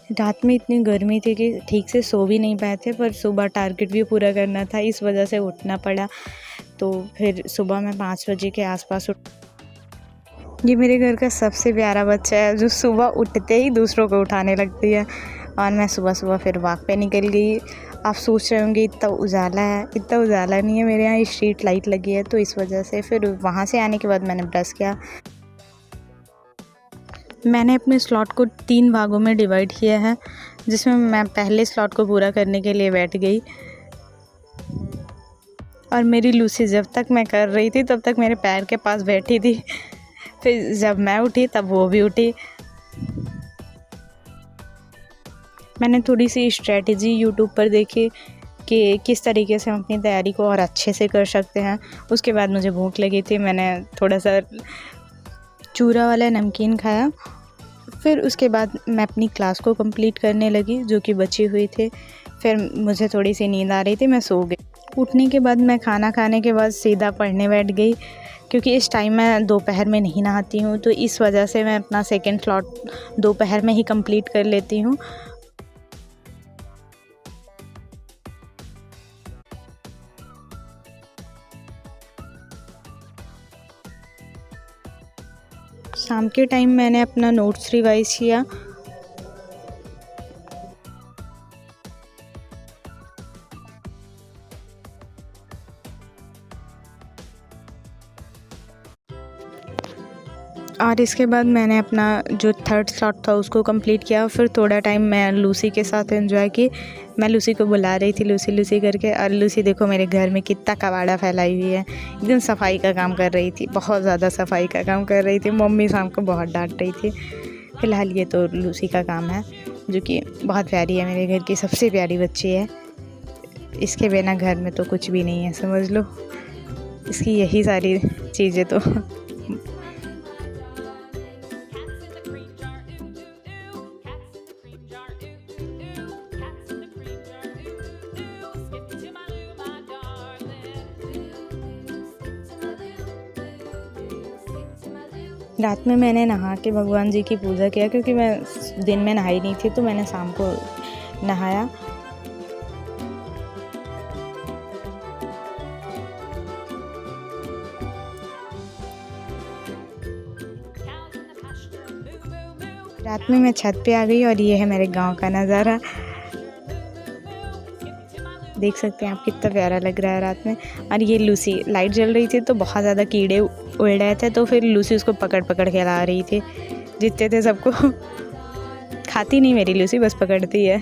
रात में इतनी गर्मी थी कि ठीक से सो भी नहीं पाए थे, पर सुबह टारगेट भी पूरा करना था, इस वजह से उठना पड़ा। तो फिर सुबह मैं 5 बजे के आसपास उठ। ये मेरे घर का सबसे प्यारा बच्चा है जो सुबह उठते ही दूसरों को उठाने लगती है। और मैं सुबह सुबह फिर वॉक पे निकल गई। आप सोच रहे होंगे इतना उजाला है, इतना उजाला नहीं है, मेरे यहाँ स्ट्रीट लाइट लगी है, तो इस वजह से। फिर वहाँ से आने के बाद मैंने ब्रश किया। मैंने अपने स्लॉट को 3 भागों में डिवाइड किया है, जिसमें मैं पहले स्लॉट को पूरा करने के लिए बैठ गई। और मेरी लूसी जब तक मैं कर रही थी तब तक मेरे पैर के पास बैठी थी। फिर जब मैं उठी तब वो भी उठी। मैंने थोड़ी सी स्ट्रेटजी यूट्यूब पर देखी कि किस तरीके से हम अपनी तैयारी को और अच्छे से कर सकते हैं। उसके बाद मुझे भूख लगी थी, मैंने थोड़ा सा चूरा वाला नमकीन खाया। फिर उसके बाद मैं अपनी क्लास को कंप्लीट करने लगी जो कि बची हुई थी। फिर मुझे थोड़ी सी नींद आ रही थी, मैं सो गई। उठने के बाद मैं खाना खाने के बाद सीधा पढ़ने बैठ गई, क्योंकि इस टाइम मैं दोपहर में नहीं नहाती हूँ, तो इस वजह से मैं अपना सेकंड स्लॉट दोपहर में ही कंप्लीट कर लेती हूँ। शाम के टाइम मैंने अपना नोट्स रिवाइज किया। और इसके बाद मैंने अपना जो थर्ड स्लॉट था उसको कंप्लीट किया। फिर थोड़ा टाइम मैं लूसी के साथ एंजॉय की। मैं लूसी को बुला रही थी लूसी लूसी करके, और लूसी देखो मेरे घर में कितना कबाड़ा फैलाई हुई है। एकदम सफाई का काम कर रही थी, बहुत ज़्यादा सफाई का काम कर रही थी। मम्मी शाम को बहुत डांट रही थी। फ़िलहाल ये तो लूसी का काम है, जो कि बहुत प्यारी है, मेरे घर की सबसे प्यारी बच्ची है। इसके बिना घर में तो कुछ भी नहीं है, समझ लो। इसकी यही सारी चीज़ें तो रात में मैंने नहा के भगवान जी की पूजा किया, क्योंकि मैं दिन में नहाई नहीं थी, तो मैंने शाम को नहाया। रात में मैं छत पे आ गई और ये है मेरे गांव का नज़ारा। देख सकते हैं आप कितना प्यारा लग रहा है रात में। और ये लूसी, लाइट जल रही थी तो बहुत ज़्यादा कीड़े उड़ रहे थे, तो फिर लूसी उसको पकड़ पकड़ के ला रही थी। जितने थे सबको खाती नहीं मेरी लूसी, बस पकड़ती है।